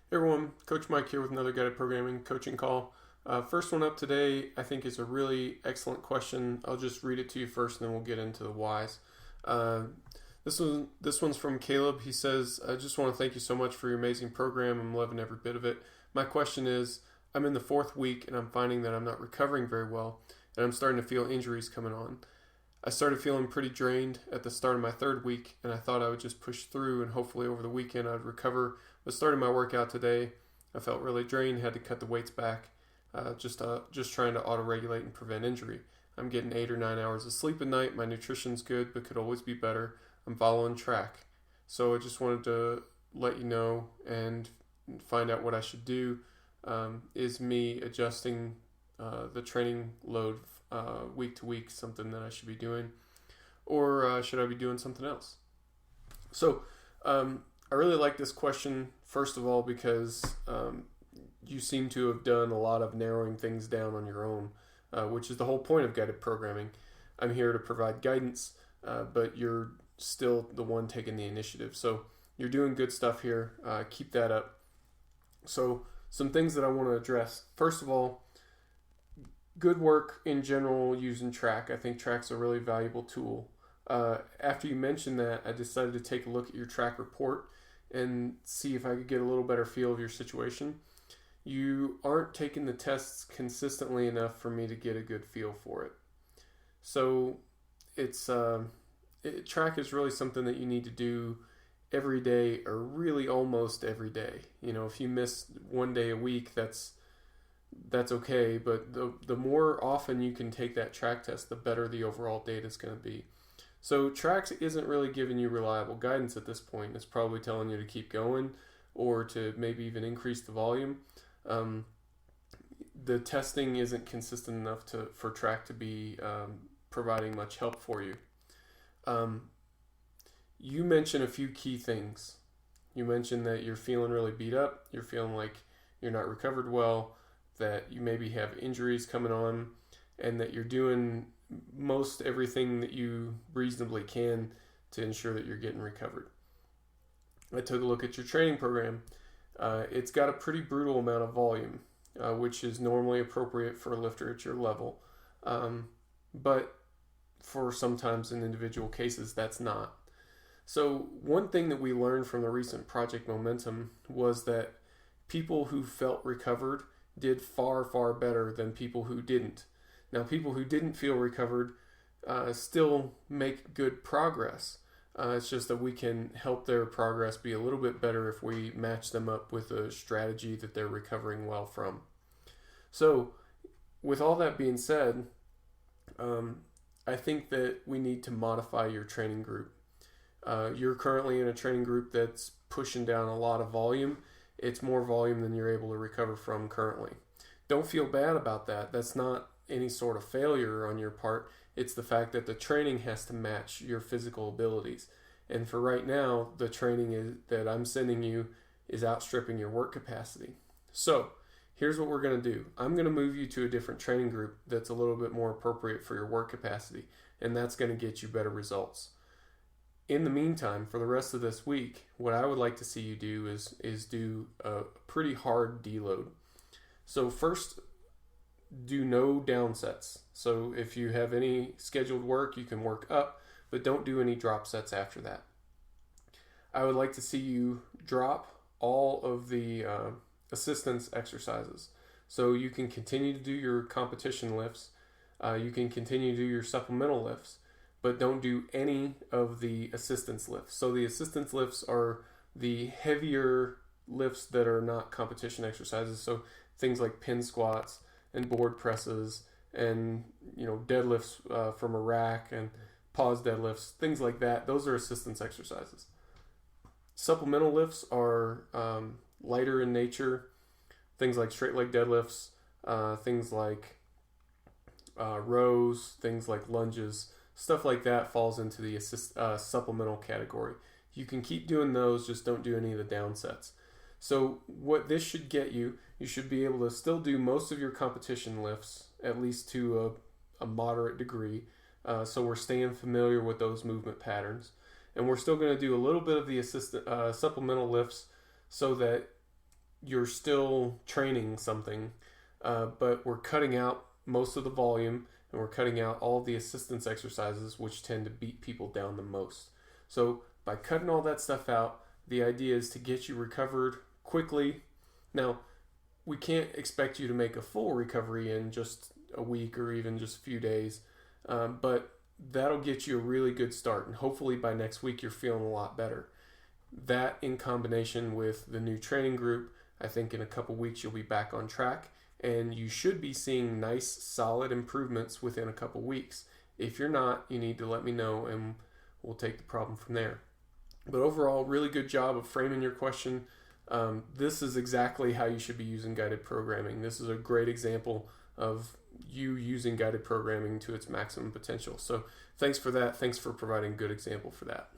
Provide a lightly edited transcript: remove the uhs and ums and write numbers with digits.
Hey everyone, Coach Mike here with another guided programming coaching call. First one up today, I think, is a really excellent question. I'll just read it to you first, and then we'll get into the whys. Uh, this one's from Caleb. He says, "I just want to thank you so much for your amazing program. I'm loving every bit of it. My question is, I'm in the fourth week, and I'm finding that I'm not recovering very well, and I'm starting to feel injuries coming on. I started feeling pretty drained at the start of my third week, and I thought I would just push through and hopefully over the weekend I'd recover. But starting my workout today, I felt really drained, had to cut the weights back, just trying to auto-regulate and prevent injury. I'm getting 8 or 9 hours of sleep at night. My nutrition's good, but could always be better. I'm following track. So I just wanted to let you know and find out what I should do. Is me adjusting the training load week to week something that I should be doing, or should I be doing something else?" So I really like this question, first of all, because you seem to have done a lot of narrowing things down on your own, which is the whole point of guided programming. I'm here to provide guidance, but you're still the one taking the initiative. So you're doing good stuff here. Keep that up. So some things that I want to address. First of all, good work in general using track. I think track's a really valuable tool. After you mentioned that, I decided to take a look at your track report and see if I could get a little better feel of your situation. You aren't taking the tests consistently enough for me to get a good feel for it. So track is really something that you need to do every day, or really almost every day. If you miss one day a week, that's okay, but the more often you can take that track test, the better the overall data is going to be. So tracks isn't really giving you reliable guidance at this point. It's probably telling you to keep going, or to maybe even increase the volume. The testing isn't consistent enough for track to be providing much help for you. You mentioned a few key things. You mentioned that you're feeling really beat up. You're feeling like you're not recovered well, that you maybe have injuries coming on, and that you're doing most everything that you reasonably can to ensure that you're getting recovered. I took a look at your training program. It's got a pretty brutal amount of volume, which is normally appropriate for a lifter at your level. But for sometimes in individual cases, that's not. So one thing that we learned from the recent Project Momentum was that people who felt recovered did far, far better than people who didn't. Now, people who didn't feel recovered still make good progress. It's just that we can help their progress be a little bit better if we match them up with a strategy that they're recovering well from. So, with all that being said, I think that we need to modify your training group. You're currently in a training group that's pushing down a lot of volume. It's more volume than you're able to recover from currently. Don't feel bad about that. That's not any sort of failure on your part. It's the fact that the training has to match your physical abilities. And for right now, the training that I'm sending you is outstripping your work capacity. So here's what we're going to do. I'm going to move you to a different training group that's a little bit more appropriate for your work capacity, and that's going to get you better results. In the meantime, for the rest of this week, what I would like to see you do is do a pretty hard deload. So first, do no downsets. So if you have any scheduled work, you can work up, but don't do any drop sets after that. I would like to see you drop all of the assistance exercises. So you can continue to do your competition lifts, you can continue to do your supplemental lifts, but don't do any of the assistance lifts. So the assistance lifts are the heavier lifts that are not competition exercises. So things like pin squats and board presses and deadlifts from a rack and pause deadlifts, things like that. Those are assistance exercises. Supplemental lifts are lighter in nature, things like straight leg deadlifts, things like rows, things like lunges, stuff like that falls into the supplemental category. You can keep doing those, just don't do any of the down sets. So what this should get you, you should be able to still do most of your competition lifts, at least to a moderate degree. So we're staying familiar with those movement patterns. And we're still going to do a little bit of the supplemental lifts so that you're still training something, but we're cutting out most of the volume and we're cutting out all the assistance exercises, which tend to beat people down the most. So by cutting all that stuff out, the idea is to get you recovered quickly. Now, we can't expect you to make a full recovery in just a week or even just a few days, but that'll get you a really good start. And hopefully by next week, you're feeling a lot better. That in combination with the new training group, I think in a couple weeks you'll be back on track and you should be seeing nice solid improvements within a couple weeks. If you're not, you need to let me know and we'll take the problem from there. But overall, really good job of framing your question. This is exactly how you should be using guided programming. This is a great example of you using guided programming to its maximum potential. So thanks for that. Thanks for providing a good example for that.